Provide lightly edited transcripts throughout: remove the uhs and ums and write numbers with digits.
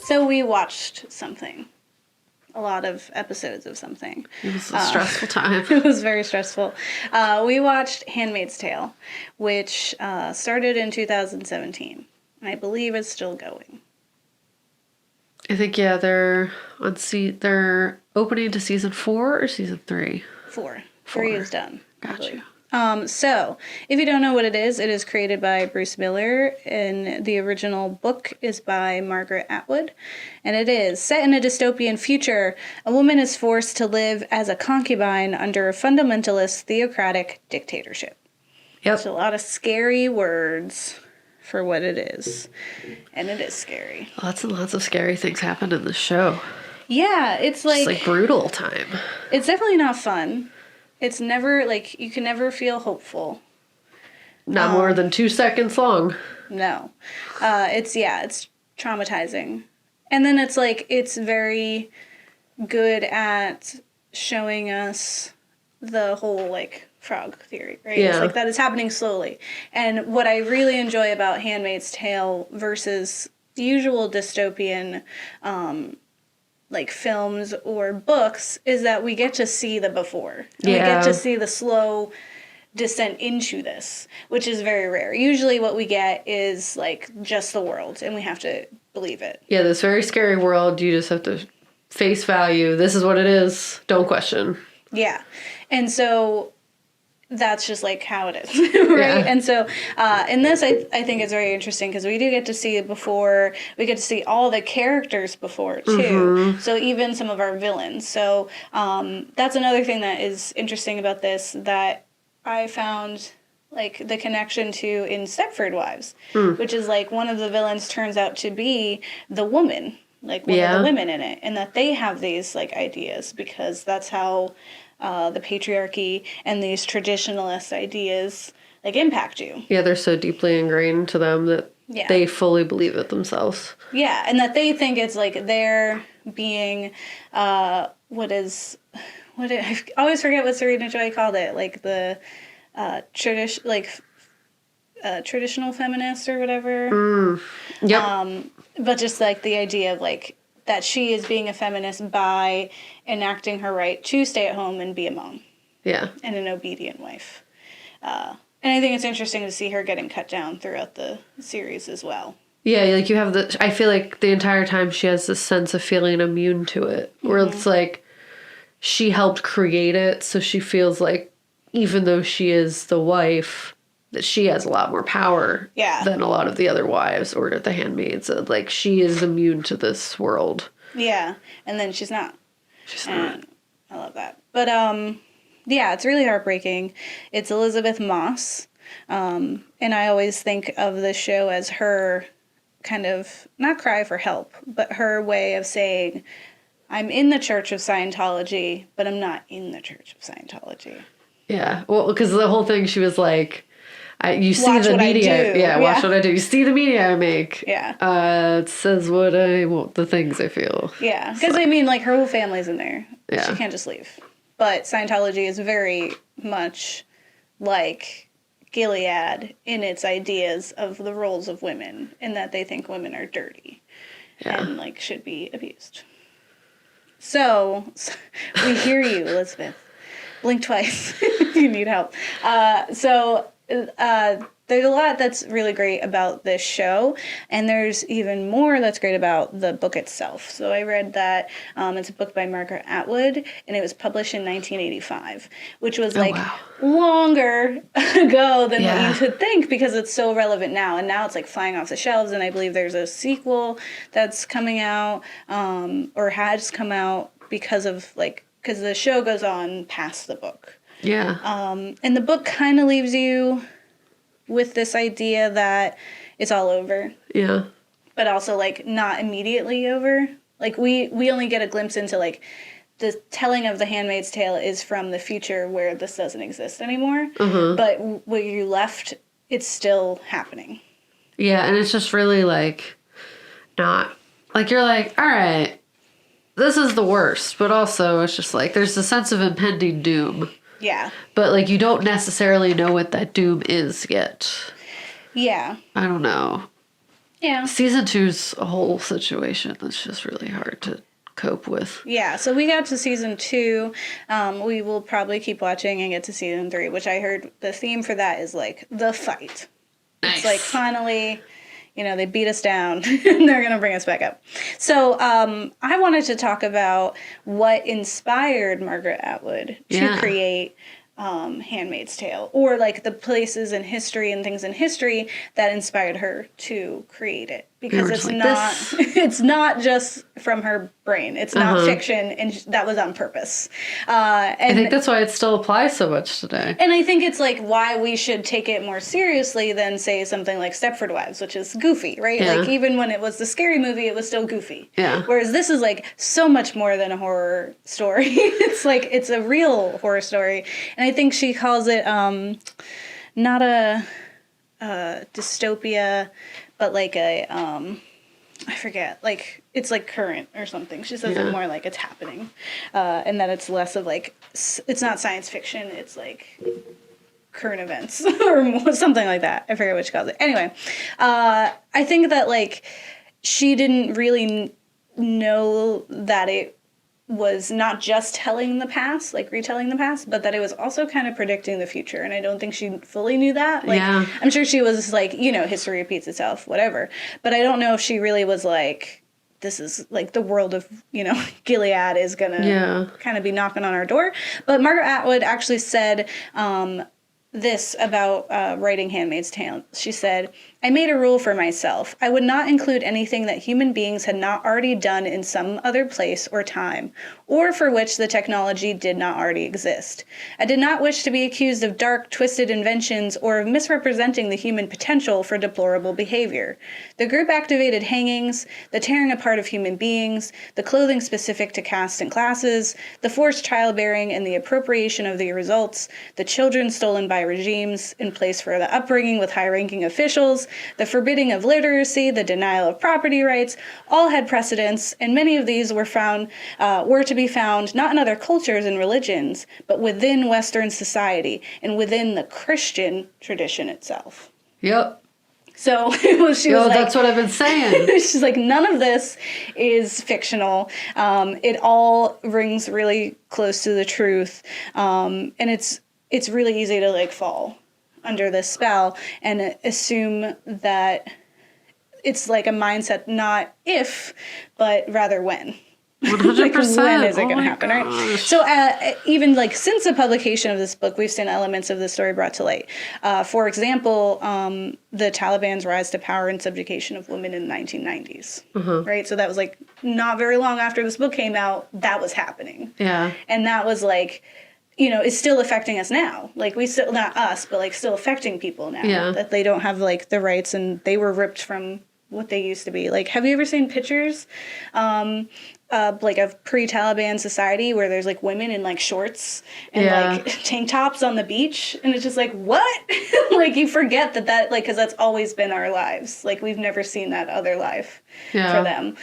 So we watched something. A lot of episodes of something. It was a stressful time. It was very stressful. We watched Handmaid's Tale, which started in 2017. And I believe it's still going. I think, yeah, they're opening to season 4 or season 3? 4. 3 is done. Gotcha. So, if you don't know what it is created by Bruce Miller, and the original book is by Margaret Atwood, and it is set in a dystopian future. A woman is forced to live as a concubine under a fundamentalist theocratic dictatorship. Yep. There's a lot of scary words for what it is, and it is scary. Lots and lots of scary things happen in the show. Yeah, it's like brutal time. It's definitely not fun. It's never, like, you can never feel hopeful. Not more than 2 seconds long. No. It's traumatizing. And then it's, like, it's very good at showing us the whole, like, frog theory, right? Yeah. It's like that is happening slowly. And what I really enjoy about Handmaid's Tale versus usual dystopian like films or books is that we get to see the before. And we get to see the slow descent into this, which is very rare. Usually what we get is like just the world and we have to believe it. Yeah, this very scary world, you just have to face value. This is what it is. Don't question. Yeah. And so that's just like how it is, right? Yeah. And so in this, I think it's very interesting because we do get to see it before. We get to see all the characters before, too. Mm-hmm. So even some of our villains. So that's another thing that is interesting about this that I found like the connection to in Stepford Wives, which is like one of the villains turns out to be the woman, like one of the women in it, and that they have these like ideas because that's how the patriarchy and these traditionalist ideas like impact you. Yeah, they're so deeply ingrained to them that they fully believe it themselves. Yeah, and that they think it's like they're being I always forget what Serena Joy called it, like the traditional feminist or whatever. Yep. But just like the idea of like that she is being a feminist by enacting her right to stay at home and be a mom. Yeah. And an obedient wife. And I think it's interesting to see her getting cut down throughout the series as well. Yeah, like you have I feel like the entire time she has this sense of feeling immune to it. Where it's like she helped create it, so she feels like even though she is the wife, that she has a lot more power than a lot of the other wives or the handmaids. Like, she is immune to this world. Yeah, and then she's not. I love that. But, it's really heartbreaking. It's Elizabeth Moss, and I always think of this show as her kind of, not cry for help, but her way of saying, I'm in the Church of Scientology, but I'm not in the Church of Scientology. Yeah, well, because the whole thing, she was like, you see watch the media. Yeah, watch what I do. You see the media I make. Yeah. It says what I want, the things I feel. Yeah, because I mean, like, her whole family's in there. Yeah. She can't just leave. But Scientology is very much like Gilead in its ideas of the roles of women, in that they think women are dirty and, like, should be abused. So we hear you, Elizabeth. Blink twice if you need help. There's a lot that's really great about this show, and there's even more that's great about the book itself. So I read that it's a book by Margaret Atwood, and it was published in 1985, which was longer ago than what you could think, because it's so relevant now, and now it's like flying off the shelves, and I believe there's a sequel that's coming out, or has come out because the show goes on past the book. Yeah. And the book kind of leaves you with this idea that it's all over. Yeah. But also, like, not immediately over. Like, we only get a glimpse into, like, the telling of The Handmaid's Tale is from the future where this doesn't exist anymore. Mm-hmm. But where you left, it's still happening. Yeah, and it's just really, like, not... Like, you're like, all right, this is the worst. But also, it's just, like, there's a sense of impending doom. Yeah. But, like, you don't necessarily know what that doom is yet. Yeah. I don't know. Yeah. Season 2's a whole situation that's just really hard to cope with. Yeah, so we got to season 2. We will probably keep watching and get to season 3, which I heard the theme for that is like the fight. Nice. It's like finally, they beat us down and they're going to bring us back up. So I wanted to talk about what inspired Margaret Atwood to create Handmaid's Tale, or like the places in history and things in history that inspired her to create it, because it's not just from her brain. It's not fiction, and that was on purpose. And I think that's why it still applies so much today. And I think it's like why we should take it more seriously than say something like Stepford Wives, which is goofy, right? Yeah. Like even when it was the scary movie, it was still goofy. Yeah. Whereas this is like so much more than a horror story. It's a real horror story. And I think she calls it not a dystopia, but like a I forget, like it's like current or something. She says it more like it's happening, and that it's less of like it's not science fiction. It's like current events or something like that. I forget what she calls it. Anyway, I think that like she didn't really know that it was not just telling the past, like retelling the past, but that it was also kind of predicting the future. And I don't think she fully knew that. Like, I'm sure she was like, history repeats itself, whatever. But I don't know if she really was like, this is like the world of, Gilead is going to kind of be knocking on our door. But Margaret Atwood actually said this about writing Handmaid's Tale. She said, "I made a rule for myself. I would not include anything that human beings had not already done in some other place or time, or for which the technology did not already exist. I did not wish to be accused of dark, twisted inventions or of misrepresenting the human potential for deplorable behavior. The group-activated hangings, the tearing apart of human beings, the clothing specific to castes and classes, the forced childbearing and the appropriation of the results, the children stolen by regimes in place for the upbringing with high-ranking officials, the forbidding of literacy, the denial of property rights, all had precedents, and many of these were to be found not in other cultures and religions, but within Western society and within the Christian tradition itself." Yep. So she was like, that's what I've been saying. She's like, none of this is fictional. It all rings really close to the truth, and it's really easy to like fall under this spell and assume that it's like a mindset, not if, but rather when. 100%. Like, when is it going to happen, right? So even like since the publication of this book, we've seen elements of the story brought to light. For example, the Taliban's rise to power and subjugation of women in the 1990s, right? So that was like not very long after this book came out, that was happening. Yeah. And that was like, it's still affecting us now. Like we still, not us, but like still affecting people now. Yeah. That they don't have like the rights and they were ripped from what they used to be. Like, have you ever seen pictures like of pre-Taliban society where there's like women in like shorts and like tank tops on the beach, and it's just like, what? Like you forget that like, because that's always been our lives. Like we've never seen that other life for them.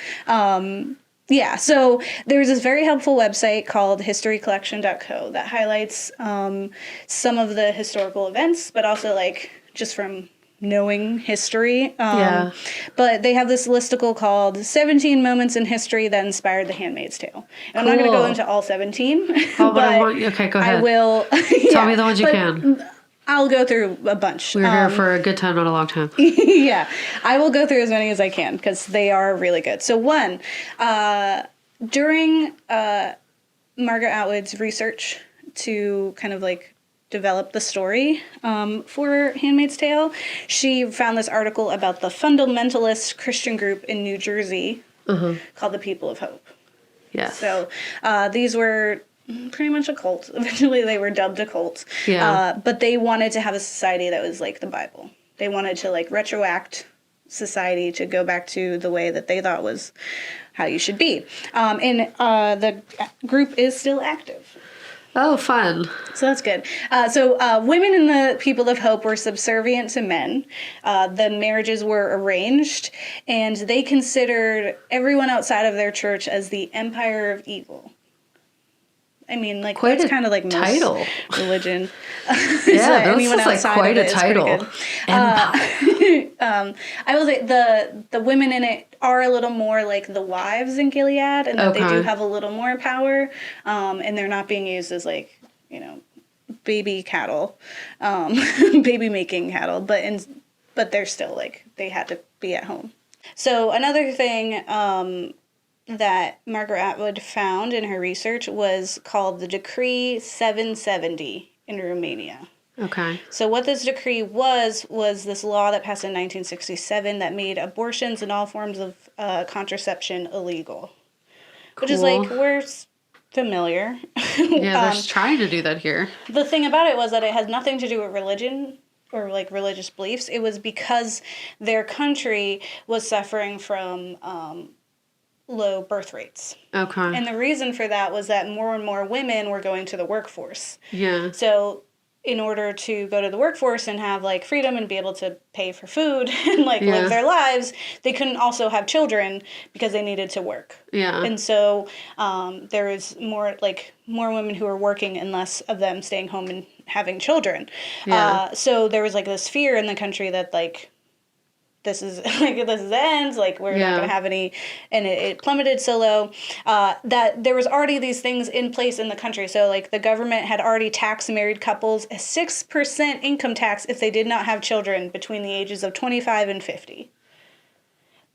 So there's this very helpful website called historycollection.co that highlights some of the historical events, but also like just from knowing history. But they have this listicle called 17 Moments in History That Inspired The Handmaid's Tale. And I'm not going to go into all 17. Okay, go ahead. I will. Tell me the ones you can. I'll go through a bunch. We're here for a good time, not a long time. Yeah. I will go through as many as I can because they are really good. So one, during Margaret Atwood's research to kind of like develop the story for Handmaid's Tale, she found this article about the fundamentalist Christian group in New Jersey called the People of Hope. Yes. So these were pretty much a cult. Eventually they were dubbed a cult. Yeah. But they wanted to have a society that was like the Bible. They wanted to like retroact society to go back to the way that they thought was how you should be. And the group is still active. Oh, fun. So that's good. So women in the People of Hope were subservient to men. The marriages were arranged, and they considered everyone outside of their church as the empire of evil. I mean, like, Quite that's a kind of like most title. religion. Yeah, anyone this is like outside quite of a it is pretty title. good. Empire. I will say the women in it are a little more like the wives in Gilead, and that they do Okay. have a little more power, and they're not being used as like, you know, baby cattle, baby making cattle, but they're still like, they had to be at home. So another thing that Margaret Atwood found in her research was called the Decree 770 in Romania. Okay. So what this decree was this law that passed in 1967 that made abortions and all forms of contraception illegal. Which is like, we're familiar. Yeah, they're trying to do that here. The thing about it was that it has nothing to do with religion or like religious beliefs. It was because their country was suffering from low birth rates. Okay. And the reason for that was that more and more women were going to the workforce. Yeah. So in order to go to the workforce and have like freedom and be able to pay for food and like live their lives, they couldn't also have children because they needed to work. Yeah. And so there was more women who were working and less of them staying home and having children. Yeah. So there was like this fear in the country that like, this is the end, like we're not going to have any, and it plummeted so low that there was already these things in place in the country. So like the government had already taxed married couples a 6% income tax if they did not have children between the ages of 25 and 50.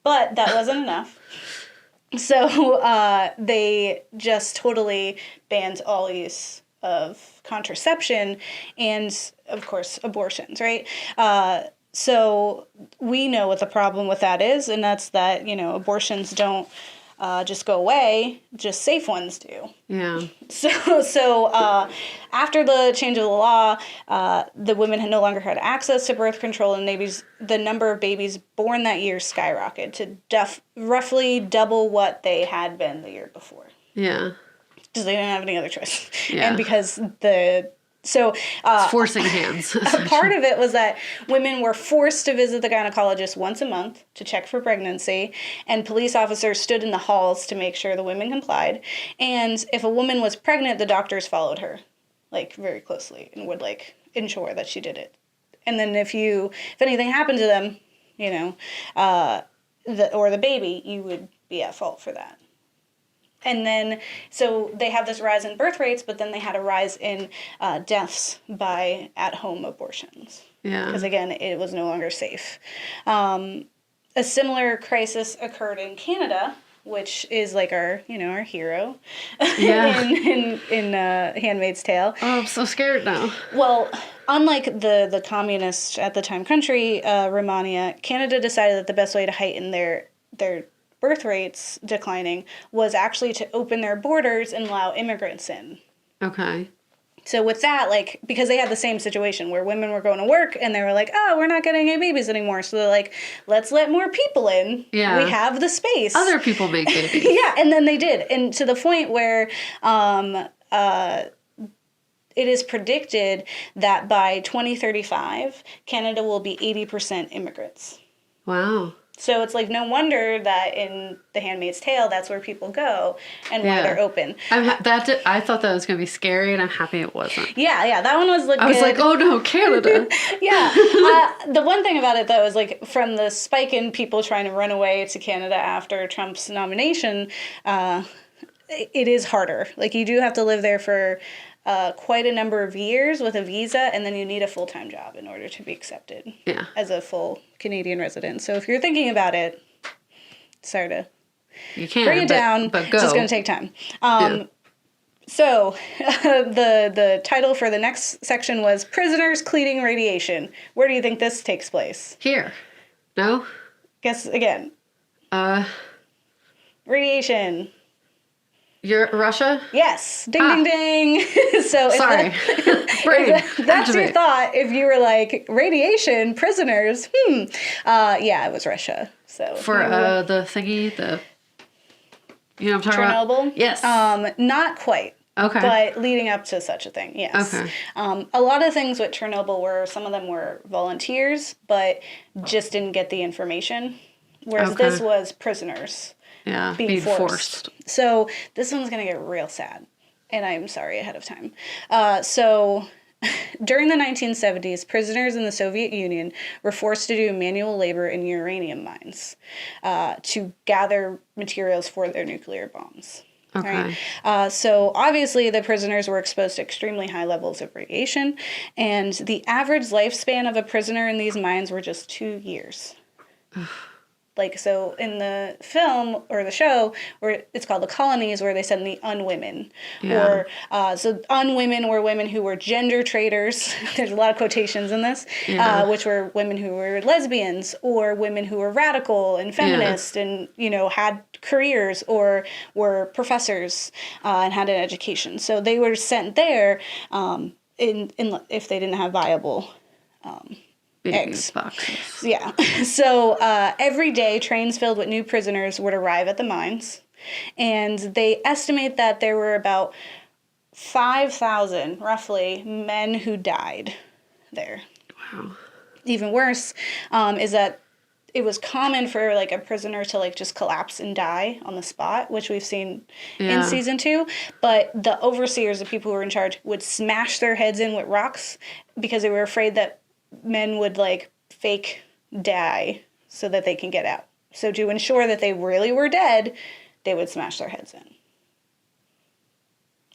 But that wasn't enough. So they just totally banned all use of contraception and, of course, abortions, right? So we know what the problem with that is, and that's that, you know, abortions don't just go away, just safe ones do. Yeah. So after the change of the law, the women had no longer had access to birth control, and the number of babies born that year skyrocketed to roughly double what they had been the year before. Yeah. Because they didn't have any other choice. Yeah. And because it's forcing hands. A part of it was that women were forced to visit the gynecologist once a month to check for pregnancy, and police officers stood in the halls to make sure the women complied. And if a woman was pregnant, the doctors followed her, like, very closely and would, like, ensure that she did it. And then if anything happened to them, you know, or the baby, you would be at fault for that. And then, so they have this rise in birth rates, but then they had a rise in deaths by at-home abortions. Yeah. Because, again, it was no longer safe. A similar crisis occurred in Canada, which is like our hero in Handmaid's Tale. Oh, I'm so scared now. Well, unlike the communist at the time country, Rumania, Canada decided that the best way to heighten their birth rates declining was actually to open their borders and allow immigrants in. Okay. So with that, like, because they had the same situation where women were going to work and they were like, oh, we're not getting any babies anymore. So they're like, let's let more people in. Yeah. We have the space. Other people make babies. Yeah, and then they did. And to the point where it is predicted that by 2035, Canada will be 80% immigrants. Wow. So it's like no wonder that in The Handmaid's Tale, that's where people go and why they're open. I thought that was going to be scary, and I'm happy it wasn't. Yeah, that one was like. I was like, oh no, Canada. Yeah. The one thing about it though is like from the spike in people trying to run away to Canada after Trump's nomination, it is harder. Like you do have to live there for quite a number of years with a visa, and then you need a full-time job in order to be accepted as a full Canadian resident. So if you're thinking about it, sorry to bring it down, but go. It's just going to take time. So the title for the next section was Prisoners Cleaning Radiation. Where do you think this takes place? Here. No? Guess again. Radiation. You're Russia? Yes. Ding, ding, ding. So sorry. That's your thought. If you were like, radiation, prisoners, yeah, it was Russia. So for the thingy, you know what I'm talking Chernobyl? about? Yes. Not quite. Okay. But leading up to such a thing, yes. Okay. A lot of things with Chernobyl were, some of them were volunteers, but just didn't get the information. Whereas this was prisoners. Yeah, being forced. So this one's going to get real sad. and I'm sorry ahead of time. So during the 1970s, prisoners in the Soviet Union were forced to do manual labor in uranium mines to gather materials for their nuclear bombs. Okay. Right? So obviously the prisoners were exposed to extremely high levels of radiation, and the average lifespan of a prisoner in these mines were just 2 years. Like, so in the film or the show, where it's called The Colonies, where they send the unwomen. Yeah. Or, so unwomen were women who were gender traitors. There's a lot of quotations in this, which were women who were lesbians or women who were radical and feminist and, you know, had careers or were professors and had an education. So they were sent there if they didn't have viable eggs. Boxes. Yeah. So every day, trains filled with new prisoners would arrive at the mines, and they estimate that there were about 5,000, roughly, men who died there. Wow. Even worse is that it was common for like a prisoner to like just collapse and die on the spot, which we've seen in season 2. But the overseers, the people who were in charge, would smash their heads in with rocks because they were afraid that men would like fake die so that they can get out. So to ensure that they really were dead, they would smash their heads in.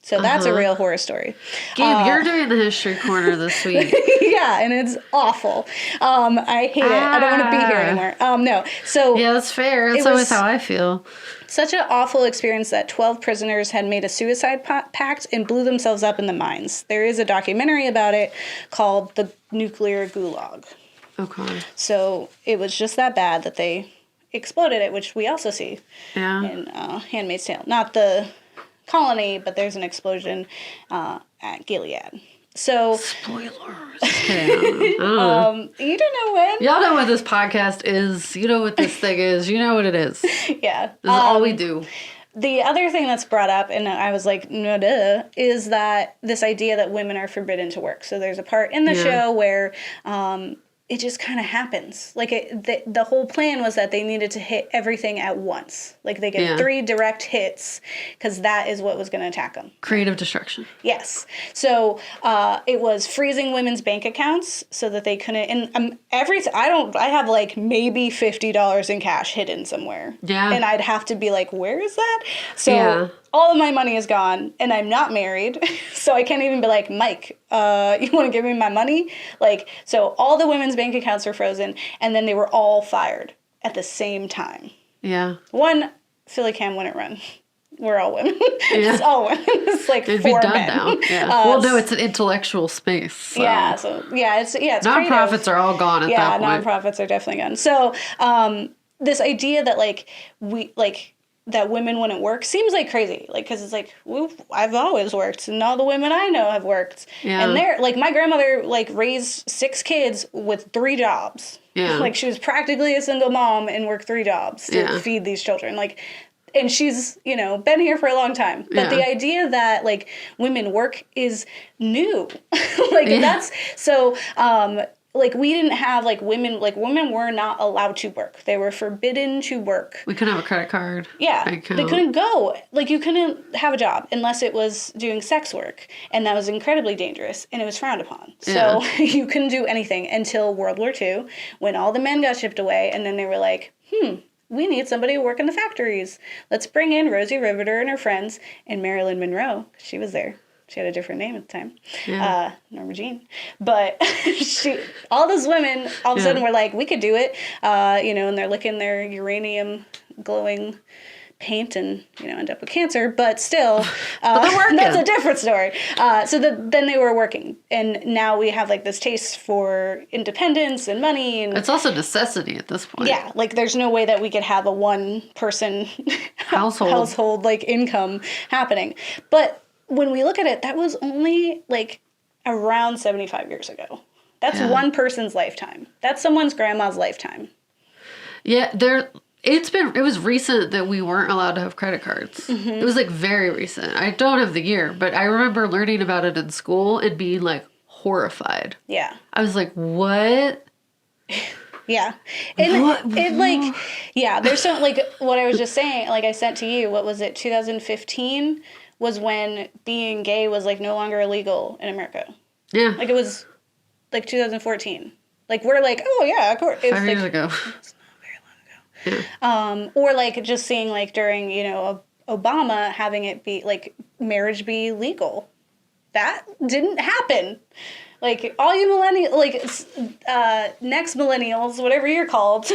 So that's a real horror story. Gabe, you're doing the history corner this week. Yeah, and it's awful. I hate it. I don't want to be here anymore. No. So yeah, that's fair. That's always how I feel. Such an awful experience that 12 prisoners had made a suicide pact and blew themselves up in the mines. There is a documentary about it called The Nuclear Gulag. Okay. So it was just that bad that they exploded it, which we also see in Handmaid's Tale. Not the colony, but there's an explosion at Gilead. So spoilers. Okay, I don't know. You don't know when. Y'all know what this podcast is. You know what this thing is. You know what it is. Yeah. This is all we do. The other thing that's brought up, and I was like, no duh, is that this idea that women are forbidden to work. So there's a part in the show where it just kind of happens. Like the whole plan was that they needed to hit everything at once. Like they get 3 direct hits because that is what was going to attack them. Creative destruction. Yes. So it was freezing women's bank accounts so that they couldn't. And I have like maybe $50 in cash hidden somewhere. Yeah. And I'd have to be like, where is that? So all of my money is gone, and I'm not married, so I can't even be like, Mike, you want to give me my money? Like, so all the women's bank accounts were frozen, and then they were all fired at the same time. Yeah. One, Philly Cam wouldn't run. We're all women. It's all women. It's like It'd 4 be done men. Now. Yeah. Well, no, it's an intellectual space. So. Yeah. So it's nonprofits creative. Are all gone at that point. Yeah, nonprofits are definitely gone. So this idea that that women wouldn't work seems like crazy. Like, because it's like, I've always worked, and all the women I know have worked. Yeah. And they're, like, my grandmother, like, raised 6 kids with 3 jobs. Yeah. Like, she was practically a single mom and worked 3 jobs to feed these children. Like, and she's, been here for a long time. But the idea that, like, women work is new. That's, so, like, we didn't have, women were not allowed to work. They were forbidden to work. We couldn't have a credit card. Yeah. They couldn't go. Like, you couldn't have a job unless it was doing sex work. And that was incredibly dangerous, and it was frowned upon. So you couldn't do anything until World War II, when all the men got shipped away, and then they were like, we need somebody to work in the factories. Let's bring in Rosie Riveter and her friends, and Marilyn Monroe, 'cause she was there. She had a different name at the time, Norma Jean. But all those women, all of a sudden, were like, we could do it, and they're licking their uranium glowing paint and, end up with cancer. But still, that's a different story. Then they were working. And now we have, this taste for independence and money. And it's also necessity at this point. Yeah, there's no way that we could have a one-person household income happening. But when we look at it, that was only around 75 years ago. That's one person's lifetime. That's someone's grandma's lifetime. Yeah, it was recent that we weren't allowed to have credit cards. Mm-hmm. It was very recent. I don't have the year, but I remember learning about it in school and being horrified. Yeah. I was like, what? Yeah. And there's so what I was just saying, I sent to you, what was it, 2015? was when being gay was, like, no longer illegal in America. Yeah. Like, it was, like, 2014. Like, we're like, oh, yeah, of course. 5 years ago. It's not very long ago. Yeah. Or, like, just seeing, like, during, you know, Obama having it be, like, marriage be legal. That didn't happen. Like, all you millennials, like, next millennials, whatever you're called,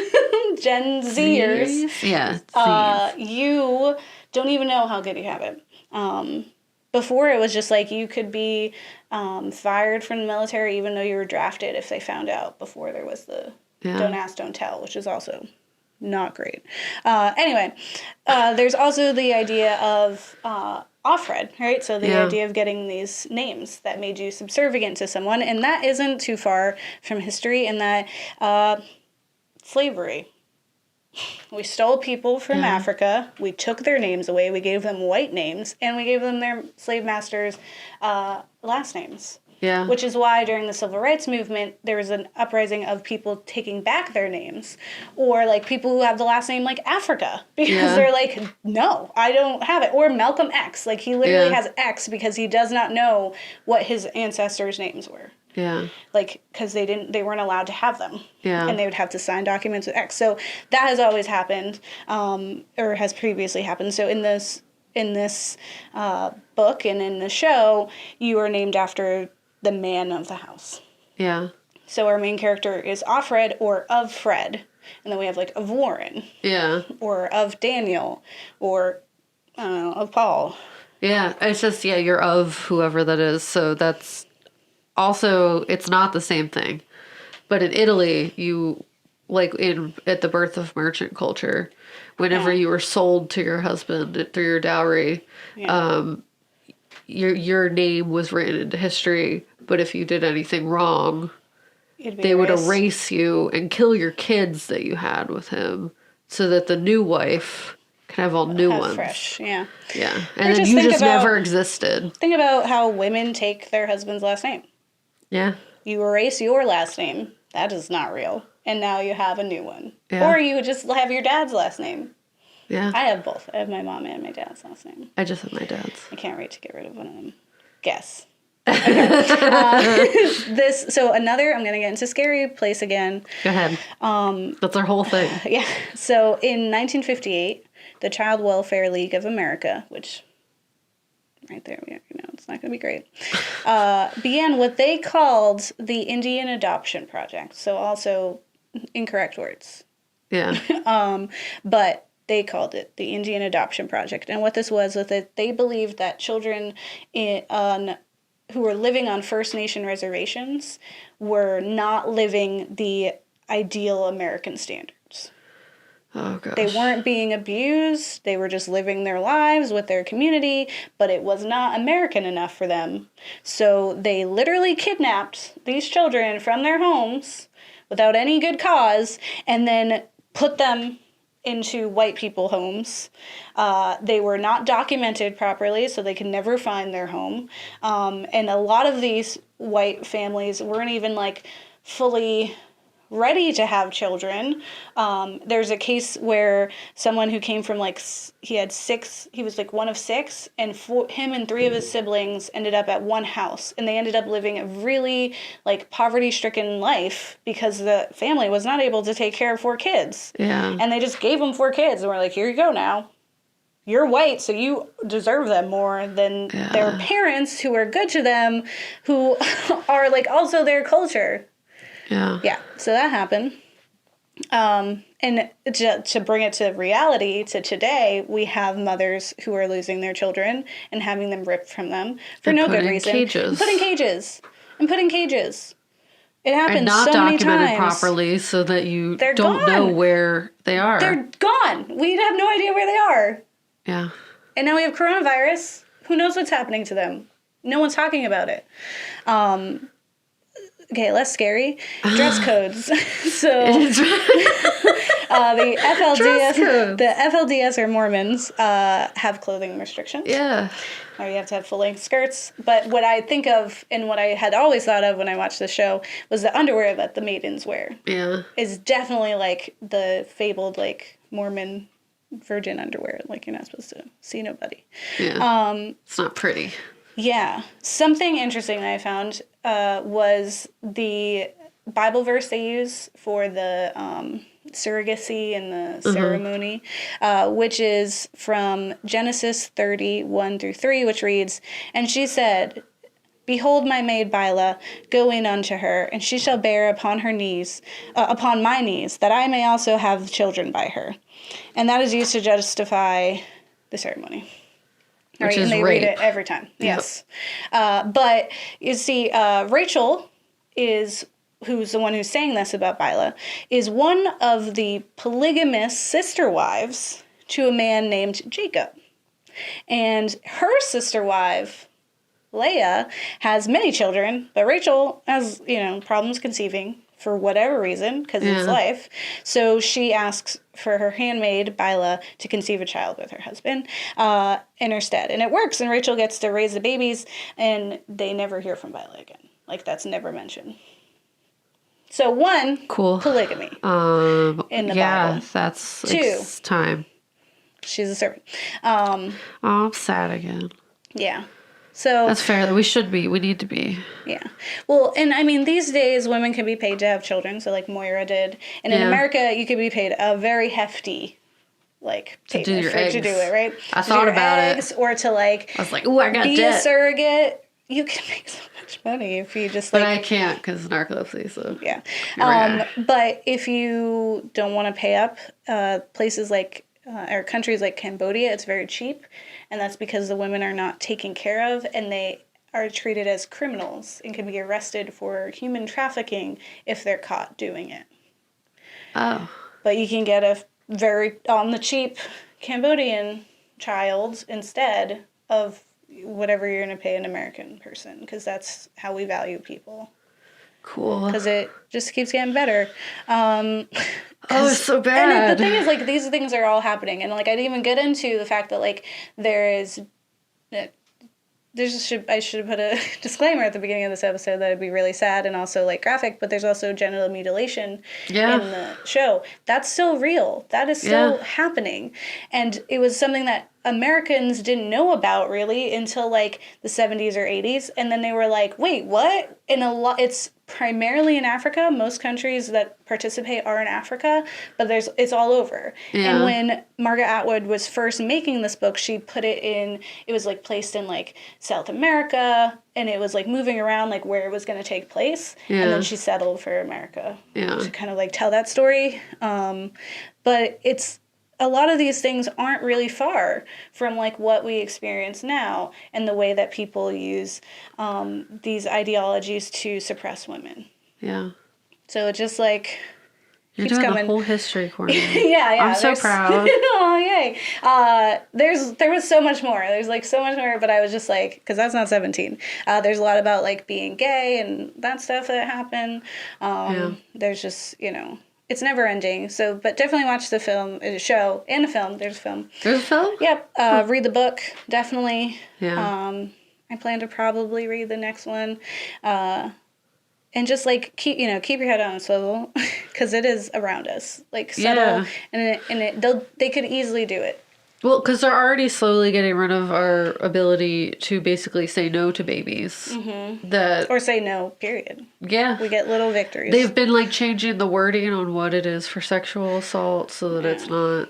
Gen Zers. Yeah. You don't even know how good you have it. Before, it was just like you could be fired from the military even though you were drafted if they found out before there was the don't ask, don't tell, which is also not great. Anyway, there's also the idea of off-red, right? So the idea of getting these names that made you subservient to someone, and that isn't too far from history in that slavery. We stole people from Africa, we took their names away, we gave them white names, and we gave them their slave masters' last names. Yeah. Which is why during the Civil Rights Movement, there was an uprising of people taking back their names. Or, like, people who have the last name, like, Africa. Because they're like, no, I don't have it. Or Malcolm X. Like, he literally has X because he does not know what his ancestors' names were. Yeah. Like, because they weren't allowed to have them. Yeah. And they would have to sign documents with X. So that has always happened, or has previously happened. So in this book and in the show, you are named after the man of the house. Yeah. So our main character is Offred or of Fred. And then we have, like, of Warren. Yeah. Or of Daniel. Or, I don't know, of Paul. Yeah. It's just, you're of whoever that is. So that's also, it's not the same thing. But in Italy, you, like, at the birth of merchant culture, whenever you were sold to your husband through your dowry, your name was written into history, but if you did anything wrong, they would erase you and kill your kids that you had with him so that the new wife can have all new ones. Fresh, yeah. Yeah. And then you just never existed. Think about how women take their husband's last name. Yeah. You erase your last name. That is not real. And now you have a new one. Yeah. Or you just have your dad's last name. Yeah. I have both. I have my mom and my dad's last name. I just have my dad's. I can't wait to get rid of one of them. Guess. Okay. So another, I'm going to get into scary place again. Go ahead. That's our whole thing. Yeah. So in 1958, the Child Welfare League of America, which right there, it's not going to be great, began what they called the Indian Adoption Project. So also incorrect words. Yeah. But they called it the Indian Adoption Project. And what this was that they believed that children who were living on First Nation reservations were not living the ideal American standards. Oh, gosh. They weren't being abused. They were just living their lives with their community, but it was not American enough for them. So they literally kidnapped these children from their homes without any good cause and then put them into white people homes. They were not documented properly, so they could never find their home. And a lot of these white families weren't even, like, fully ready to have children. There's a case where someone who came from, like, he was like one of six, and him and three of his siblings ended up at one house, and they ended up living a really, like, poverty-stricken life because the family was not able to take care of 4 kids. Yeah. And they just gave them 4 kids, and were like, here you go now. You're white, so you deserve them more than their parents who are good to them, who are, like, also their culture. Yeah. Yeah, so that happened. And to bring it to reality, to today, we have mothers who are losing their children and having them ripped from them for no good reason. Cages. Put in cages. And put in cages. It happens and not so many documented times. properly so that you They're don't gone. know where they are. They're gone. We have no idea where they are. Yeah. And now we have coronavirus. Who knows what's happening to them? No one's talking about it. Okay, less scary. Dress codes. So the FLDS or Mormons have clothing restrictions. Yeah. Or you have to have full-length skirts. But what I think of and what I had always thought of when I watched the show was the underwear that the maidens wear. Yeah. Is definitely like the fabled, like, Mormon virgin underwear. Like, you're not supposed to see nobody. Yeah. It's not pretty. Yeah. Something interesting that I found was the Bible verse they use for the surrogacy and the ceremony, which is from Genesis 30:1-3, which reads, "And she said, Behold my maid Bila, go in unto her, and she shall bear upon her knees, upon my knees, that I may also have children by her." And that is used to justify the ceremony. Which is and they rape. read it every time. Yes. But you see, Rachel who's the one who's saying this about Bila, is one of the polygamous sister wives to a man named Jacob. And her sister wife, Leah, has many children, but Rachel has, problems conceiving for whatever reason, because it's life. So she asks for her handmaid, Bila, to conceive a child with her husband in her stead. And it works, and Rachel gets to raise the babies, and they never hear from Bila again. Like, that's never mentioned. So, one, polygamy in the Bible. Yeah, that's 2, it's time. She's a servant. I'm sad again. Yeah. So that's fair. We need to be. Yeah. Well, and I mean, these days women can be paid to have children. So like Moira did. And in America, you could be paid a very hefty, like, to do it, right? I thought about it. Or to like, I was like, ooh, I got be debt. a surrogate. You can make so much money if you just like. But I can't because of narcolepsy. So yeah. But if you don't want to pay up, places like or countries like Cambodia, it's very cheap, and that's because the women are not taken care of, and they are treated as criminals and can be arrested for human trafficking if they're caught doing it. Oh. But you can get a very on the cheap Cambodian child instead of whatever you're going to pay an American person, because that's how we value people. Cool. Because it just keeps getting better. It's so bad. And the thing is, like, these things are all happening. And, like, I didn't even get into the fact that, like, I should put a disclaimer at the beginning of this episode that it'd be really sad and also, like, graphic, but there's also genital mutilation in the show. That's still real. That is still happening. And it was something that Americans didn't know about, really, until, like, the 70s or 80s. And then they were like, wait, what? And it's primarily in Africa. Most countries that participate are in Africa, but it's all over. Yeah. And when Margaret Atwood was first making this book, she put it was like placed in like South America, and it was like moving around like where it was going to take place. Yeah. And then she settled for America to kind of like tell that story. But a lot of these things aren't really far from like what we experience now and the way that people use these ideologies to suppress women. Yeah. So it just like you're doing the whole history corner. yeah. I'm so proud. Oh, yay. There was so much more. There's like so much more, but I was just like, because that's not 17. There's a lot about like being gay and that stuff that happened. There's just, it's never ending. So, but definitely watch the film, show, and a film. There's a film. There's a film? Yep. Read the book, definitely. Yeah. I plan to probably read the next one. And just like keep your head on a swivel, because it is around us. Like subtle, and they could easily do it. Well, because they're already slowly getting rid of our ability to basically say no to babies. Mm-hmm. Or say no, period. Yeah. We get little victories. They've been like changing the wording on what it is for sexual assault so that it's not.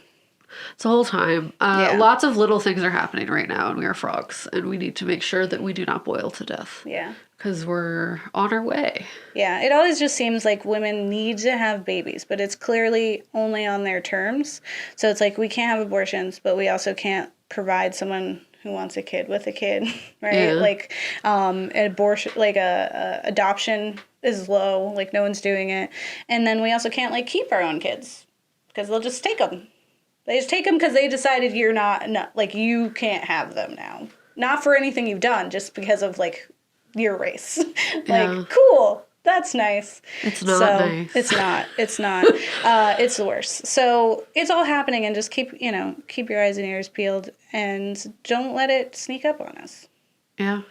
It's the whole time. Lots of little things are happening right now, and we are frogs, and we need to make sure that we do not boil to death. Yeah. Because we're on our way. Yeah, it always just seems like women need to have babies, but it's clearly only on their terms. So it's like we can't have abortions, but we also can't provide someone who wants a kid with a kid, right? Yeah. Like abortion, like adoption is low, like no one's doing it, and then we also can't like keep our own kids because they'll just take them. They just take them because they decided you're not like you can't have them now, not for anything you've done, just because of like your race. Cool. That's nice. It's not nice. It's not. It's the worst. So it's all happening, and just keep your eyes and ears peeled, and don't let it sneak up on us. Yeah.